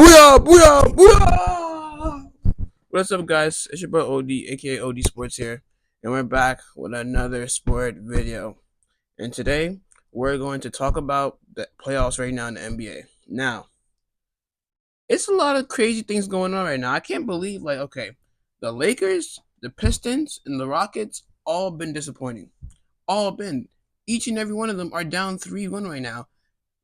Booyah! Booyah! Booyah! What's up, guys? It's your boy OD, aka OD Sports here, and we're back with another sport video. And today, we're going to talk about the playoffs right now in the NBA. Now, it's a lot of crazy things going on right now. I can't believe, the Lakers, the Pistons, and the Rockets all been disappointing. All been. Each and every one of them are down 3-1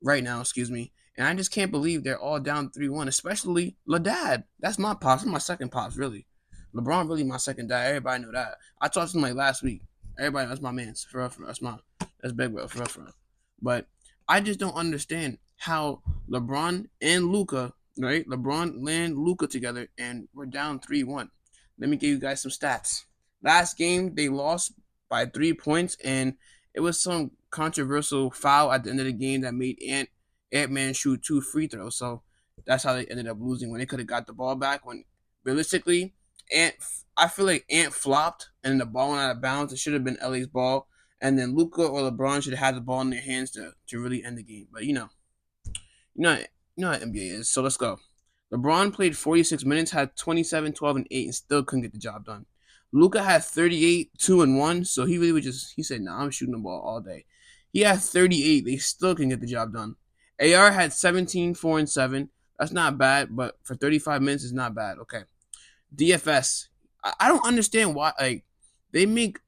right now. Excuse me. And I just can't believe they're all down 3-1, especially Ledad. That's my pops. That's my second pops, really. LeBron really my second dad. Everybody know that. I talked to him last week. Everybody, that's my man. For real, that's big bro, for real. But I just don't understand how LeBron and Luka, right? LeBron and Luka together, and we're down 3-1. Let me give you guys some stats. Last game, they lost by 3 points, and it was some controversial foul at the end of the game that made Ant-Man shoot 2 free throws. So that's how they ended up losing when they could have got the ball back. When realistically, I feel like Ant flopped and the ball went out of bounds. It should have been LA's ball. And then Luka or LeBron should have had the ball in their hands to really end the game. But you know how NBA is. So let's go. LeBron played 46 minutes, had 27, 12, and 8, and still couldn't get the job done. Luka had 38, 2, and 1, so he really he said, nah, I'm shooting the ball all day. He had 38. They still couldn't get the job done. AR had 17, 4, and 7. That's not bad, but for 35 minutes, it's not bad. Okay. DFS. I don't understand why, they make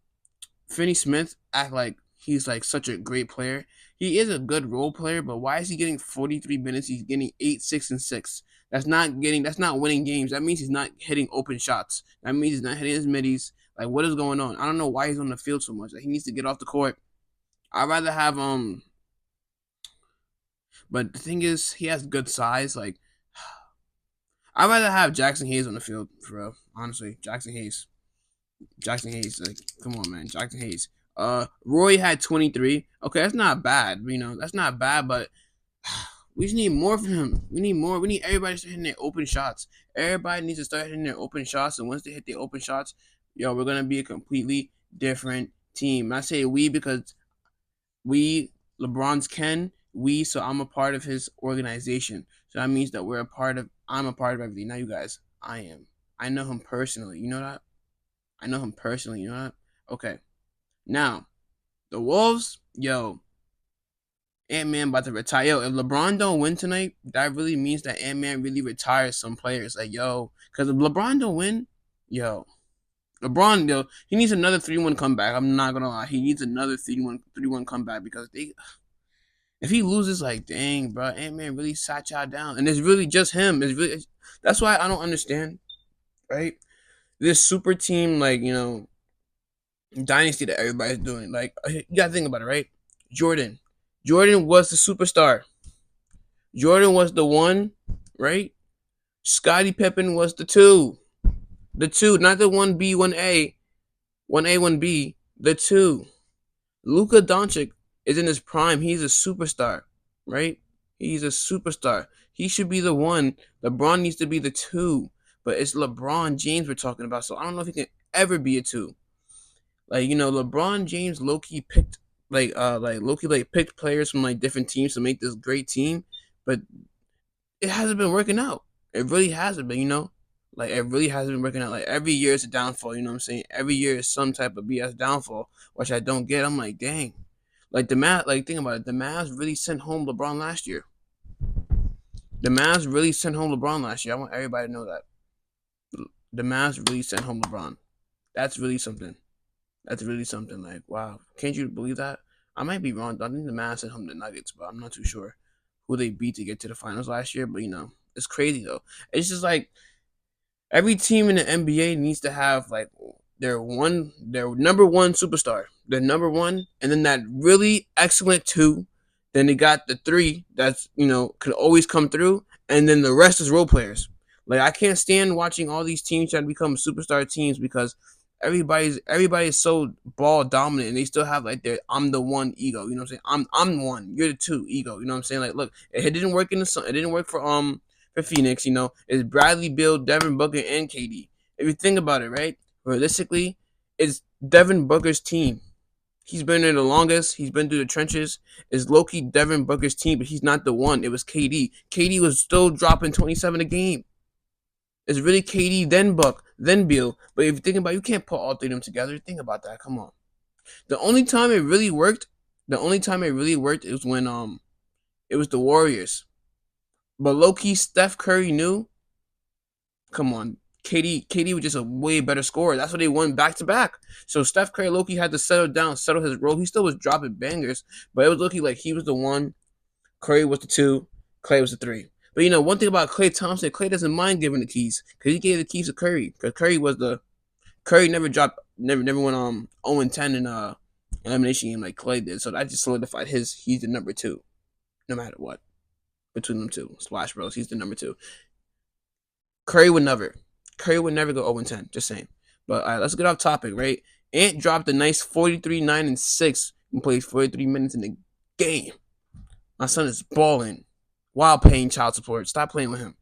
Finney Smith act like he's, such a great player. He is a good role player, but why is he getting 43 minutes? He's getting 8, 6, and 6. That's not winning games. That means he's not hitting open shots. That means he's not hitting his middies. What is going on? I don't know why he's on the field so much. He needs to get off the court. I'd rather have but the thing is, he has good size. I'd rather have Jackson Hayes on the field, for real. Honestly, Jackson Hayes. Come on, man, Jackson Hayes. Roy had 23. Okay, that's not bad. That's not bad, but we just need more from him. We need more. We need everybody to start hitting their open shots. Everybody needs to start hitting their open shots, and once they hit their open shots, we're gonna be a completely different team. I say we because LeBron's Ken. So I'm a part of his organization. So that means that I'm a part of everything. Now you guys, I am. I know him personally. You know that? I know him personally. You know that? Okay. Now, the Wolves, Ant-Man about to retire. If LeBron don't win tonight, that really means that Ant-Man really retires some players. Because if LeBron don't win, LeBron, he needs another 3-1 comeback. I'm not going to lie. He needs another 3-1 comeback because if he loses, dang, bro, Ant-Man really sat y'all down. And it's really just him. That's why I don't understand, right? This super team, dynasty that everybody's doing. You got to think about it, right? Jordan was the superstar. Jordan was the 1, right? Scottie Pippen was the 2. The 2, not the 1B, 1A. 1A, 1B. The 2. Luka Doncic is in his prime. He's a superstar, right? He's a superstar. He should be the 1. LeBron needs to be the 2. But it's LeBron James we're talking about, so I don't know if he can ever be a 2. LeBron James low-key picked picked players from different teams to make this great team, but it hasn't been working out. It really hasn't been, it really hasn't been working out. Every year is a downfall, you know what I'm saying? Every year is some type of BS downfall, which I don't get. I'm like, dang. The Mavs, think about it. The Mavs really sent home LeBron last year. I want everybody to know that. The Mavs really sent home LeBron. That's really something. Wow. Can't you believe that? I might be wrong. I think the Mavs sent home the Nuggets, but I'm not too sure who they beat to get to the finals last year. But, it's crazy, though. It's just every team in the NBA needs to have, their number 1 superstar. Their number 1, and then that really excellent 2. Then they got the 3 that's, could always come through. And then the rest is role players. I can't stand watching all these teams try to become superstar teams because everybody's so ball dominant and they still have their I'm the 1 ego. You know what I'm saying? I'm 1, you're the 2 ego. You know what I'm saying? Look, it didn't work it didn't work for Phoenix. It's Bradley, Beal, Devin Booker, and KD. If you think about it, right? Realistically, it's Devin Booker's team. He's been there the longest. He's been through the trenches. It's low-key Devin Booker's team, but he's not the one. It was KD. KD was still dropping 27 a game. It's really KD, then Buck, then Beal. But if you think about it, you can't put all three of them together. Think about that. Come on. The only time it really worked, is when it was the Warriors. But low-key, Steph Curry knew. Come on. KD was just a way better scorer. That's why they won back to back. So Steph Curry low-key had to settle his role. He still was dropping bangers, but it was low-key like he was the one, Curry was the two, Clay was the three. But one thing about Klay Thompson, Klay doesn't mind giving the keys because he gave the keys to Curry. Because Curry never went 0-10 in elimination game like Klay did. So that just solidified he's the number two, no matter what. Between them two, Splash Bros, he's the number two. Curry would never go 0-10. Just saying. But all right, let's get off topic, right? Ant dropped a nice 43, 9, and 6 and played 43 minutes in the game. My son is balling while paying child support. Stop playing with him.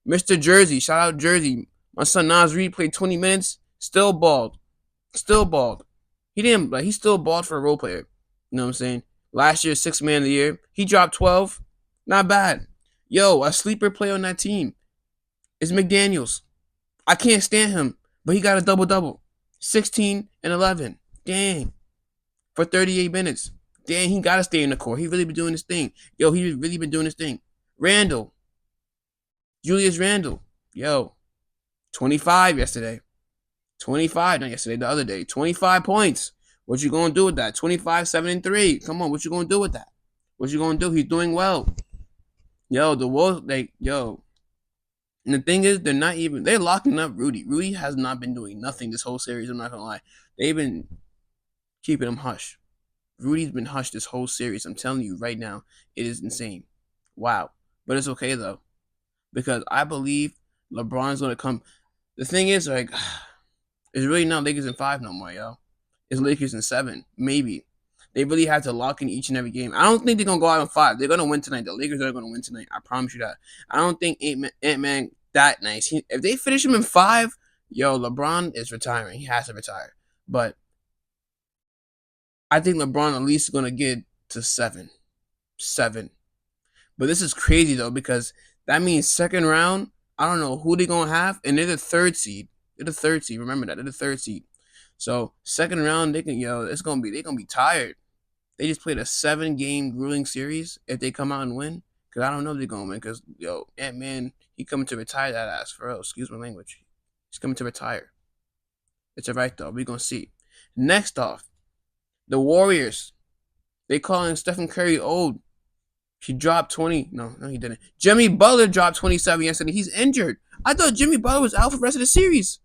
Mr. Jersey, shout out Jersey. My son Nas Reed played 20 minutes, still balled. He still balled for a role player. You know what I'm saying? Last year, 6th man of the year. He dropped 12. Not bad. Yo, a sleeper player on that team is McDaniels. I can't stand him, but he got a double-double. 16 and 11. Dang. For 38 minutes. Dang, he got to stay in the court. He really been doing his thing. Yo, he really been doing his thing. Randall. Julius Randle. Yo, 25 yesterday. 25, not yesterday, the other day. 25 points. What you going to do with that? 25, 7, and 3. Come on, what you going to do with that? What you going to do? He's doing well. Yo, the Wolves, and the thing is, they're locking up Rudy. Rudy has not been doing nothing this whole series, I'm not going to lie. They've been keeping him hush. Rudy's been hushed this whole series. I'm telling you right now, it is insane. Wow. But it's okay, though, because I believe LeBron's going to come. The thing is, it's really not Lakers in 5 no more, yo. It's Lakers in 7, maybe. They really have to lock in each and every game. I don't think they're going to go out in 5. They're going to win tonight. The Lakers are going to win tonight. I promise you that. I don't think Ant-Man that nice. If they finish him in 5, yo, LeBron is retiring. He has to retire. But I think LeBron at least is going to get to 7. But this is crazy, though, because that means second round, I don't know who they're going to have, and they're the 3rd seed. Remember that. They're the 3rd seed. So second round, they're going to be tired. They just played a 7-game grueling series. If they come out and win, because I don't know if they're going to win. Because, yo, Ant-Man, he coming to retire that ass. For real. Excuse my language. He's coming to retire. It's all right, though. We're going to see. Next off, the Warriors. They calling Stephen Curry old. He dropped 20. No, he didn't. Jimmy Butler dropped 27 yesterday. He's injured. I thought Jimmy Butler was out for the rest of the series.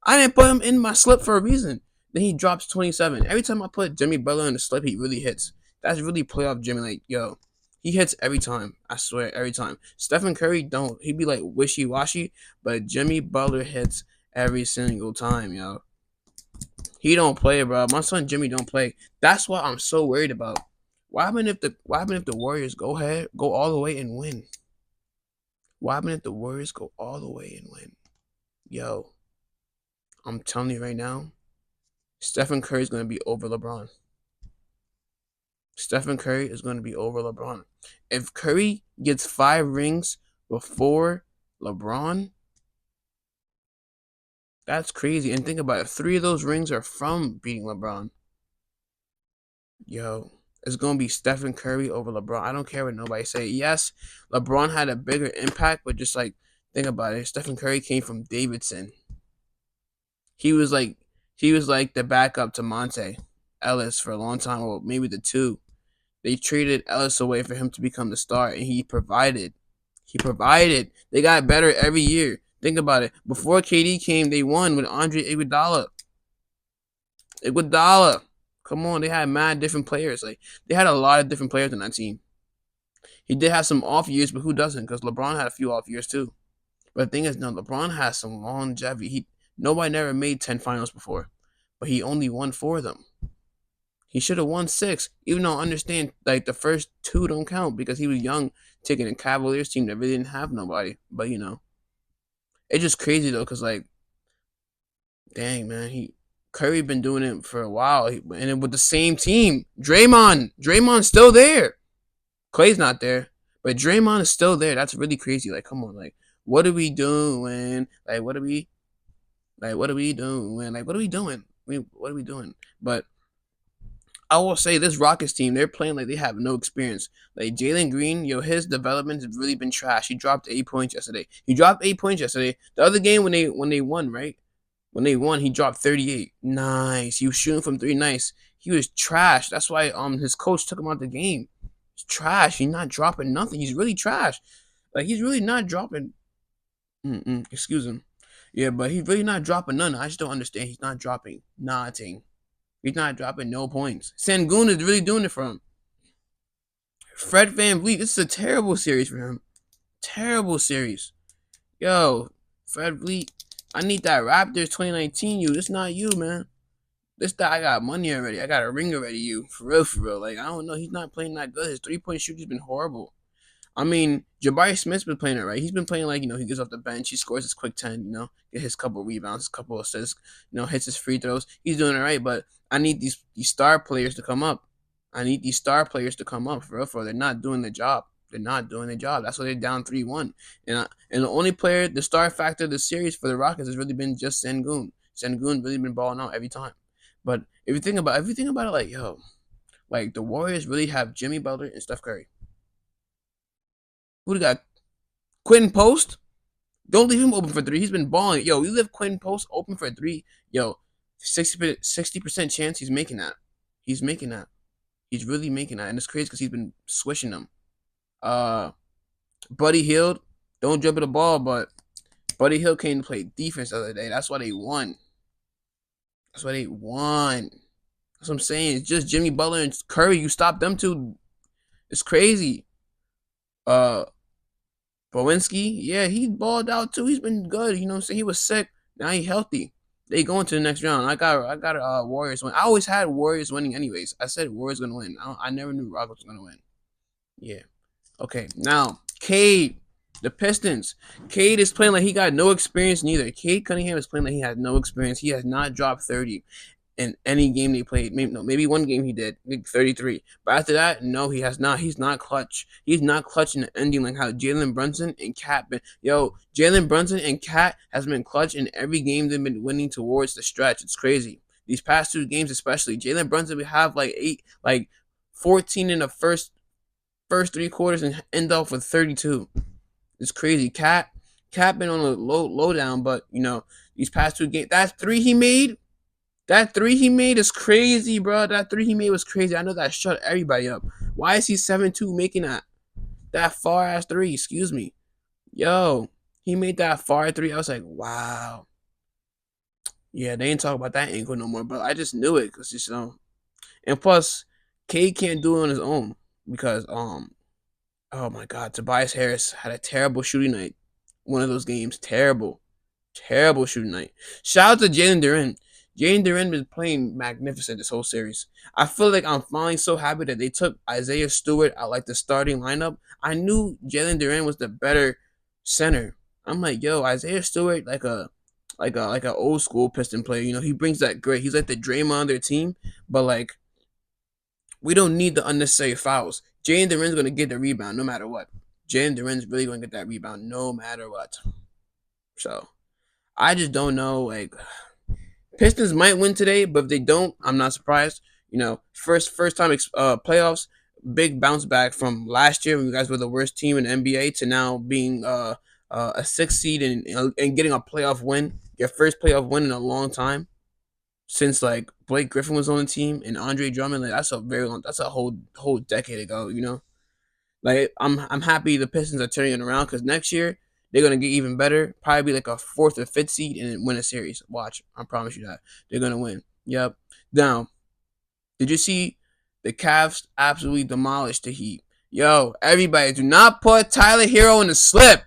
I didn't put him in my slip for a reason. Then he drops 27. Every time I put Jimmy Butler in the slip, he really hits. That's really playoff Jimmy. Like, yo, he hits every time. I swear, every time. Stephen Curry don't. He be like wishy-washy, but Jimmy Butler hits every single time, yo. He don't play, bro. My son Jimmy don't play. That's what I'm so worried about. What happened if the Warriors go all the way and win? What happened if the Warriors go all the way and win? Yo, I'm telling you right now, Stephen Curry is going to be over LeBron. Stephen Curry is going to be over LeBron. If Curry gets 5 rings before LeBron, that's crazy. And think about it. 3 of those rings are from beating LeBron. Yo, it's going to be Stephen Curry over LeBron. I don't care what nobody say. Yes, LeBron had a bigger impact, but just think about it. Stephen Curry came from Davidson. He was like the backup to Monte Ellis for a long time, or maybe the 2. They traded Ellis away for him to become the star, and he provided. They got better every year. Think about it. Before KD came, they won with Andre Iguodala. Come on, they had mad different players. They had a lot of different players on that team. He did have some off years, but who doesn't? Because LeBron had a few off years too. But the thing is, no, LeBron has some longevity. Nobody never made 10 finals before, but he only won 4 of them. He should have won 6, even though I understand the first 2 don't count because he was young, taking a Cavaliers team that really didn't have nobody. But it's just crazy though, because dang man, Curry been doing it for a while, and with the same team. Draymond's still there. Clay's not there, but Draymond is still there. That's really crazy. Like, come on, like, what are we doing? Like, what are we? Like, what are we doing? Like, what are we doing? What are we doing? But I will say this Rockets team, they're playing like they have no experience. Like Jalen Green, his development has really been trash. He dropped 8 points yesterday. The other game when they won, right? When they won, he dropped 38. Nice. He was shooting from three. Nice. He was trash. That's why his coach took him out the game. He's trash. He's not dropping nothing. He's really trash. Like he's really not dropping. Excuse him. Yeah, but he's really not dropping none. I just don't understand. He's not dropping nothing. He's not dropping no points. Sengun is really doing it for him. Fred VanVleet, this is a terrible series for him. Terrible series. Yo, Fred Vliet, I need that Raptors 2019 you. This not you, man. I got money already. I got a ring already, you. For real. Like, I don't know. He's not playing that good. His three-point shooting's been horrible. I mean, Jabari Smith's been playing it right. He's been playing like, he gets off the bench. He scores his quick 10, get his couple rebounds, couple assists, hits his free throws. He's doing it right, but I need these star players to come up. For real. They're not doing the job. That's why they're down 3-1. And the only player, the star factor of the series for the Rockets has really been just Sengun. Sengun really been balling out every time. But if you think about it, like, yo, like the Warriors really have Jimmy Butler and Steph Curry. Who they got? Quentin Post? Don't leave him open for three. He's been balling. Yo, you leave Quentin Post open for three. Yo, 60% chance he's making that. He's making that. He's really making that. And it's crazy because he's been swishing them. Buddy Hield, don't dribble the ball, but Buddy Hield came to play defense the other day. That's why they won. That's what I'm saying. It's just Jimmy Butler and Curry. You stop them two. It's crazy. Bowenski, yeah, he balled out too. He's been good. You know what I'm saying? He was sick. Now he's healthy. They going to the next round. I got Warriors win. I always had Warriors winning anyways. I said Warriors gonna win. I never knew Rockets was gonna win. Yeah. Okay, now Cade, the Pistons. Cade is playing like he got no experience neither. Cade Cunningham is playing like he has no experience. He has not dropped 30 in any game they played. Maybe one game he did, maybe 33. But after that, no, he has not. He's not clutch. He's not clutch in the ending like how Jalen Brunson and Cat been. Yo, Jalen Brunson and Cat has been clutch in every game they've been winning towards the stretch. It's crazy. These past two games especially. Jalen Brunson we have like 14 in the first three quarters and end off with 32. It's crazy. Cat been on a low down, but these past two games, that three he made is crazy, bro. That three he made was crazy. I know that shut everybody up. Why is he 7-2 making that far ass three? Excuse me. Yo, he made that far three. I was like, wow. Yeah, they ain't talk about that ankle no more, but I just knew it because and plus, Cade can't do it on his own because oh my God, Tobias Harris had a terrible shooting night. One of those games, terrible shooting night. Shout out to Jalen Duren. Jalen Duren been playing magnificent this whole series. I feel like I'm finally so happy that they took Isaiah Stewart out like the starting lineup. I knew Jalen Duren was the better center. I'm like, yo, Isaiah Stewart like a old school Piston player. He brings that grit. He's like the Draymond on their team, but like we don't need the unnecessary fouls. Jalen Duren's gonna get the rebound no matter what. Jalen Duren's really gonna get that rebound no matter what. So I just don't know. Like Pistons might win today, but if they don't, I'm not surprised. First time playoffs, big bounce back from last year when you guys were the worst team in the NBA to now being a 6th seed and getting a playoff win, your first playoff win in a long time since like Blake Griffin was on the team and Andre Drummond. Like that's a whole decade ago. Like I'm happy the Pistons are turning it around because next year they're gonna get even better. Probably be like a 4th or 5th seed and win a series. Watch, I promise you that they're gonna win. Yep. Now, did you see the Cavs absolutely demolished the Heat? Yo, everybody, do not put Tyler Hero in the slip.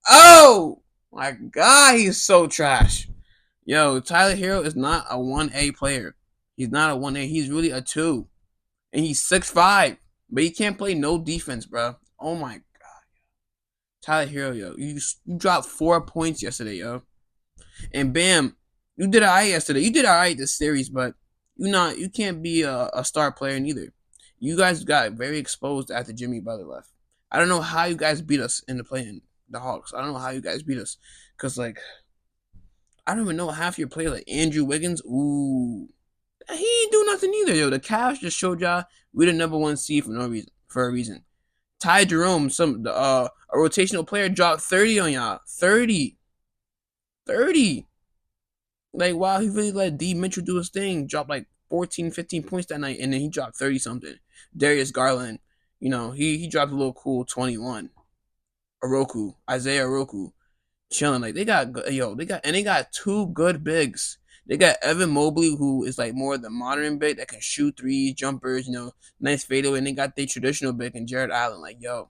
Oh my God, he's so trash. Yo, Tyler Hero is not a 1A player. He's not a 1A. He's really a 2, and he's 6'5", but he can't play no defense, bro. Oh my God. Tyler Hero, yo. You dropped 4 points yesterday, yo. And bam, You did alright yesterday. You did alright this series, but you can't be a star player neither. You guys got very exposed after Jimmy Butler left. I don't know how you guys beat us in the play-in, the Hawks. I don't know how you guys beat us, cause like I don't even know half your players, like Andrew Wiggins. Ooh, he ain't do nothing either, yo. The Cavs just showed y'all we the number one seed for no reason, for a reason. Ty Jerome, a rotational player, dropped 30 on y'all. 30. 30. Like, wow, he really let D Mitchell do his thing. Dropped like 14, 15 points that night, and then he dropped 30 something. Darius Garland, he dropped a little cool 21. Isaiah Oroku, chilling. Like, they got two good bigs. They got Evan Mobley, who is like more of the modern big that can shoot threes, jumpers, nice fadeaway. And they got their traditional big and Jared Allen. Like, yo,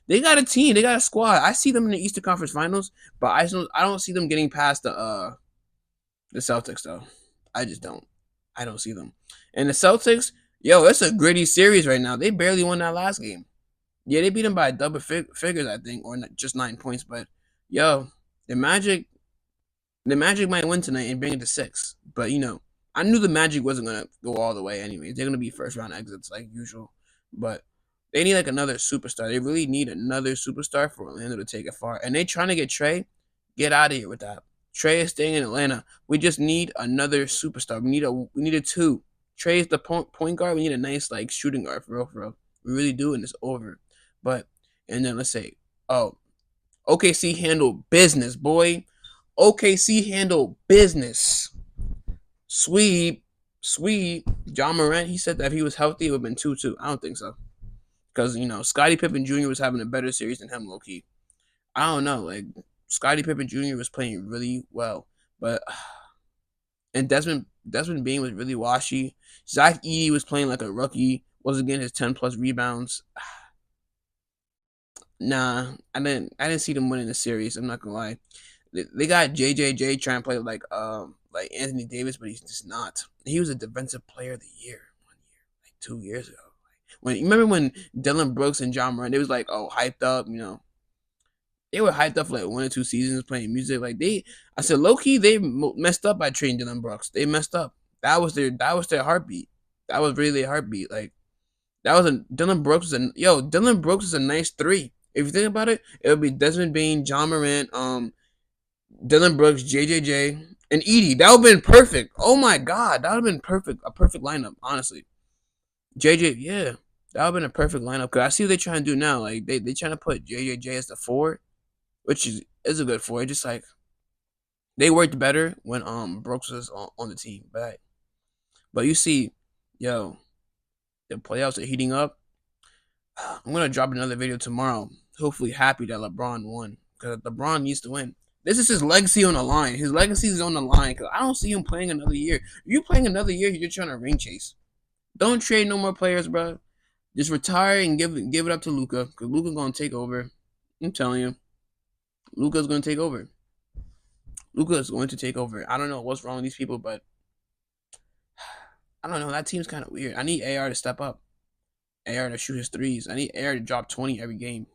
they got a team, they got a squad. I see them in the Eastern Conference Finals, but I don't see them getting past the Celtics though. I just don't. I don't see them. And the Celtics, yo, it's a gritty series right now. They barely won that last game. Yeah, they beat them by double figures, I think, or just 9 points. But yo, the Magic might win tonight and bring it to 6. But I knew the Magic wasn't gonna go all the way anyway. They're gonna be first round exits like usual. But they need like another superstar. They really need another superstar for Orlando to take it far. And they trying to get Trey. Get out of here with that. Trey is staying in Atlanta. We just need another superstar. We need a two. Trey is the point guard. We need a nice like shooting guard for real. We really do, and it's over. But and then let's say, oh, OKC handled business, boy. OKC handled business. Sweep. John Morant, he said that if he was healthy, it would have been 2-2. I don't think so. Because, Scottie Pippen Jr. was having a better series than him, low-key. I don't know. Like, Scottie Pippen Jr. was playing really well. But, and Desmond Bain was really washy. Zach Edey was playing like a rookie. Wasn't getting his 10-plus rebounds. Nah, I didn't see them winning the series. I'm not gonna lie. They got JJJ trying to play like Anthony Davis, but he's just not. He was a defensive player of the year 1 year, like 2 years ago. When you remember when Dylan Brooks and John Moran, they was like, oh, hyped up, they were hyped up for like 1 or 2 seasons playing music. Like I said, low key, they messed up by trading Dylan Brooks. They messed up. That was their heartbeat. That was really their heartbeat. Like Dylan Brooks is a nice 3. If you think about it, it would be Desmond Bain, John Morant, Dylan Brooks, JJJ, and Edey. That would have been perfect. Oh my God, that would have been perfect. A perfect lineup, honestly. JJ, yeah, that would have been a perfect lineup. Cause I see what they're trying to do now. Like they trying to put JJJ as the 4, which is a good 4. Just like they worked better when Brooks was on the team. But you see, yo, the playoffs are heating up. I'm gonna drop another video tomorrow. Hopefully, happy that LeBron won because LeBron needs to win. This is his legacy on the line. His legacy is on the line because I don't see him playing another year. If you're playing another year, you're trying to ring chase. Don't trade no more players, bro. Just retire and give it up to Luka because Luka's gonna take over. I'm telling you, Luka's gonna take over. Luka is going to take over. I don't know what's wrong with these people, but I don't know. That team's kind of weird. I need AR to step up. AR to shoot his threes. I need AR to drop 20 every game.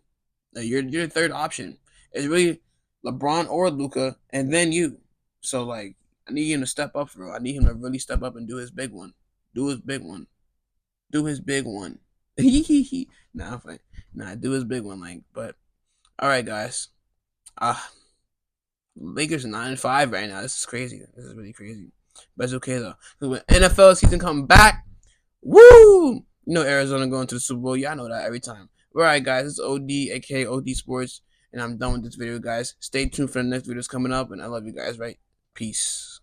You're the third option. It's really LeBron or Luka, and then you. So like, I need him to step up, bro. I need him to really step up and do his big one. Do his big one. Nah, I'm fine. Nah, do his big one. Like, but all right, guys. Lakers are 9-5 right now. This is crazy. This is really crazy. But it's okay though. When NFL season come back, woo! Arizona going to the Super Bowl. Yeah, I know that every time. All right, guys. It's OD, aka OD Sports, and I'm done with this video, guys. Stay tuned for the next videos coming up, and I love you guys. Right? Peace.